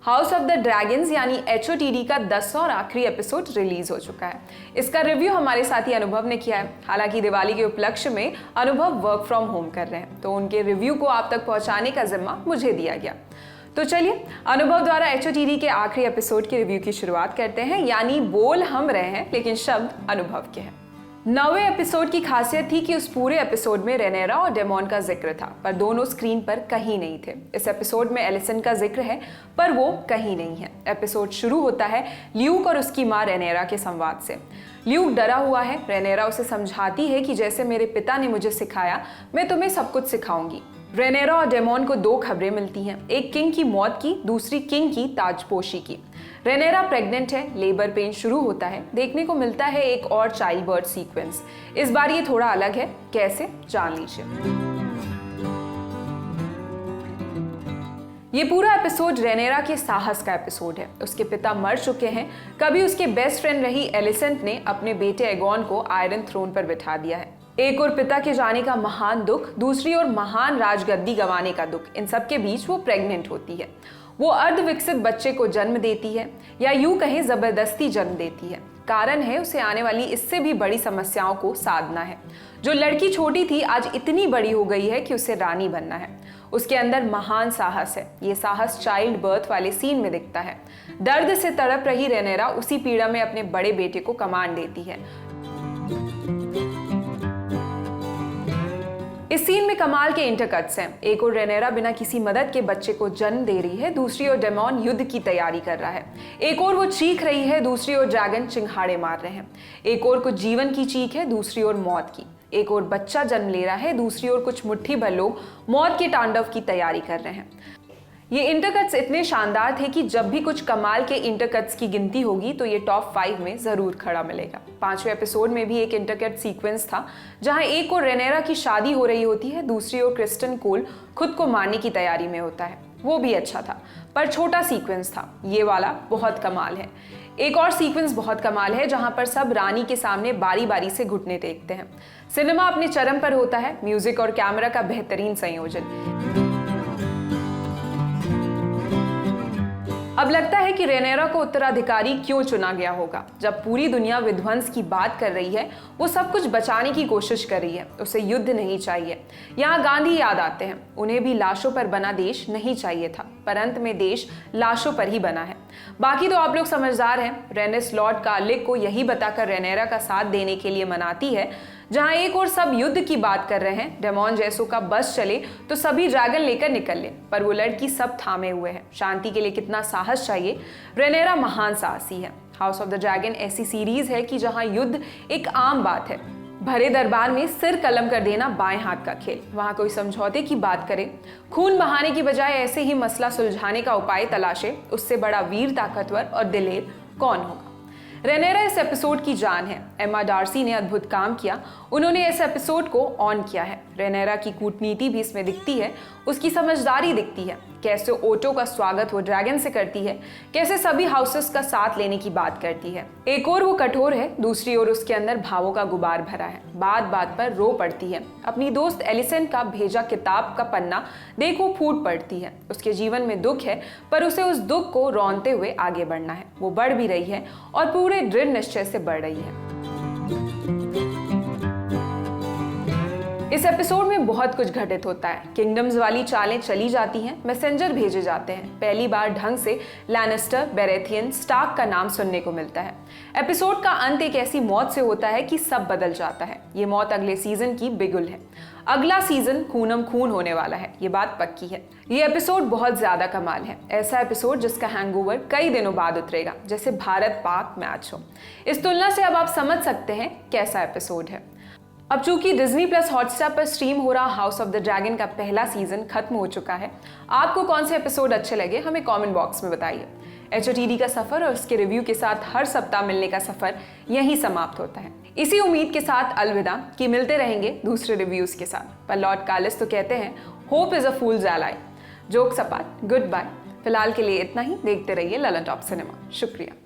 House of the dragons यानी HOTD का 10वां और आखिरी एपिसोड रिलीज हो चुका है। इसका रिव्यू हमारे साथी अनुभव ने किया है। हालांकि दिवाली के उपलक्ष्य में अनुभव वर्क फ्रॉम होम कर रहे हैं, तो उनके रिव्यू को आप तक पहुंचाने का जिम्मा मुझे दिया गया। तो चलिए अनुभव द्वारा HOTD के आखिरी एपिसोड के रिव्यू की शुरुआत करते हैं। यानी बोल हम रहे हैं लेकिन शब्द अनुभव के हैं। 9वें एपिसोड की खासियत थी कि उस पूरे एपिसोड में रेनेरा और डेमॉन का जिक्र था, पर दोनों स्क्रीन पर कहीं नहीं थे। इस एपिसोड में एलिसन का जिक्र है, पर वो कहीं नहीं है। एपिसोड शुरू होता है ल्यूक और उसकी माँ रेनेरा के संवाद से। ल्यूक डरा हुआ है। रेनेरा उसे समझाती है कि जैसे मेरे पिता ने मुझे सिखाया, मैं तुम्हें सब कुछ सिखाऊंगी। रेनेरा और डेमॉन को 2 खबरें मिलती हैं, एक किंग की मौत की, दूसरी किंग की ताजपोशी की। रेनेरा प्रेग्नेंट है, लेबर पेन शुरू होता है। देखने को मिलता है एक और चाइल्ड बर्थ सीक्वेंस। इस बार ये थोड़ा अलग है, कैसे जान लीजिए। ये पूरा एपिसोड रेनेरा के साहस का एपिसोड है। उसके पिता मर चुके हैं। कभी उसके बेस्ट फ्रेंड रही एलिसेंट ने अपने बेटे एगोन को आयरन थ्रोन पर बिठा दिया है। एक और पिता के जाने का महान दुख, दूसरी ओर महान राजगद्दी गंवाने का दुख। इन सब के बीच वो प्रेग्नेंट होती है। वो अर्धविकसित बच्चे को जन्म देती है, या यूं कहें जबरदस्ती जन्म देती है। कारण है उसे आने वाली इससे भी बड़ी समस्याओं को साधना है। जो लड़की छोटी थी आज इतनी बड़ी हो गई है कि उसे रानी बनना है। उसके अंदर महान साहस है। ये साहस चाइल्ड बर्थ वाले सीन में दिखता है। दर्द से तड़प रही रेनेरा उसी पीड़ा में अपने बड़े बेटे को कमांड देती है। इस सीन में कमाल के इंटरकट्स हैं। एक और रेनेरा बिना किसी मदद के बच्चे को जन्म दे रही है, दूसरी ओर डेमॉन युद्ध की तैयारी कर रहा है। एक और वो चीख रही है, दूसरी ओर ड्रैगन चिंगाड़े मार रहे हैं। एक और कुछ जीवन की चीख है, दूसरी ओर मौत की। एक और बच्चा जन्म ले रहा है, दूसरी ओर कुछ मुट्ठी भर लोग मौत के तांडव की तैयारी कर रहे हैं। ये इंटरकट्स इतने शानदार थे कि जब भी कुछ कमाल के इंटरकट्स की गिनती होगी तो ये टॉप 5 में जरूर खड़ा मिलेगा। 5वें एपिसोड में भी एक इंटरकट सीक्वेंस था, जहां एक और रेनेरा की शादी हो रही होती है, दूसरी ओर क्रिस्टन कोल खुद को मारने की तैयारी में होता है। वो भी अच्छा था, पर छोटा सीक्वेंस था। ये वाला बहुत कमाल है। एक और सीक्वेंस बहुत कमाल है, जहां पर सब रानी के सामने बारी बारी से घुटने टेकते हैं। सिनेमा अपने चरम पर होता है। म्यूजिक और कैमरा का बेहतरीन संयोजन। अब लगता है कि रेनेरा को उत्तराधिकारी क्यों चुना गया होगा। जब पूरी दुनिया विध्वंस की बात कर रही है, वो सब कुछ बचाने की कोशिश कर रही है। उसे युद्ध नहीं चाहिए। यहाँ गांधी याद आते हैं। उन्हें भी लाशों पर बना देश नहीं चाहिए था, पर अंत में देश लाशों पर ही बना है। बाकी तो आप लोग समझदार हैं। रेनिस लॉर्ड कार्लिक को यही बताकर रेनेरा का साथ देने के लिए मनाती है। जहां एक और सब युद्ध की बात कर रहे हैं, डेमॉन जैसों का बस चले तो सभी ड्रैगन लेकर निकल ले, पर वो लड़की सब थामे हुए है। शांति के लिए कितना साहस चाहिए। रेनेरा महान साहसी है। हाउस ऑफ द ड्रैगन ऐसी सीरीज है कि जहां युद्ध एक आम बात है। भरे दरबार में सिर कलम कर देना बाएं हाथ का खेल। वहां कोई समझौते की बात करे, खून बहाने की बजाय ऐसे ही मसला सुलझाने का उपाय तलाशे, उससे बड़ा वीर, ताकतवर और दिलेर कौन होगा। रेनेरा इस एपिसोड की जान है। एम्मा डार्सी ने अद्भुत काम किया। उन्होंने इस एपिसोड को ऑन किया है। रेनेरा की कूटनीति भी इसमें दिखती है, उसकी समझदारी दिखती है। कैसे ओटो का स्वागत वो ड्रैगन से करती है, कैसे सभी हाउसेस का साथ लेने की बात करती है। एक और वो कठोर है, दूसरी ओर उसके अंदर भावों का गुबार भरा है। बात बात पर रो पड़ती है। अपनी दोस्त एलिसेंट का भेजा किताब का पन्ना देख वो फूट पड़ती है। उसके जीवन में दुख है, पर उसे उस दुख को रौंदते हुए आगे बढ़ना है। वो बढ़ भी रही है और पूरे दृढ़ निश्चय से बढ़ रही है। इस एपिसोड में बहुत कुछ घटित होता है। किंगडम्स वाली चालें चली जाती हैं, मैसेंजर भेजे जाते हैं। पहली बार ढंग से लैनिस्टर, बेरेथियन, स्टार्क का नाम सुनने को मिलता है। एपिसोड का अंत एक ऐसी मौत से होता है कि सब बदल जाता है। ये मौत अगले सीजन की बिगुल है। अगला सीजन खूनम खून होने वाला है, ये बात पक्की है। ये एपिसोड बहुत ज्यादा कमाल है। ऐसा एपिसोड जिसका हैंगओवर कई दिनों बाद उतरेगा, जैसे भारत पाक मैच हो। इस तुलना से अब आप समझ सकते हैं कैसा एपिसोड है। अब चूंकि डिज्नी प्लस हॉटस्टार पर स्ट्रीम हो रहा हाउस ऑफ द ड्रैगन का पहला सीजन खत्म हो चुका है। आपको कौन से एपिसोड अच्छे लगे हमें कमेंट बॉक्स में बताइए। HOTD का सफर और उसके रिव्यू के साथ हर सप्ताह मिलने का सफर यहीं समाप्त होता है। इसी उम्मीद के साथ अलविदा कि मिलते रहेंगे दूसरे रिव्यूज के साथ। पर लॉर्ड कार्लिस तो कहते हैं, hope is a fool's ally. Jokes apart, good bye. फिलहाल के लिए इतना ही। देखते रहिए ललन टॉप सिनेमा। शुक्रिया।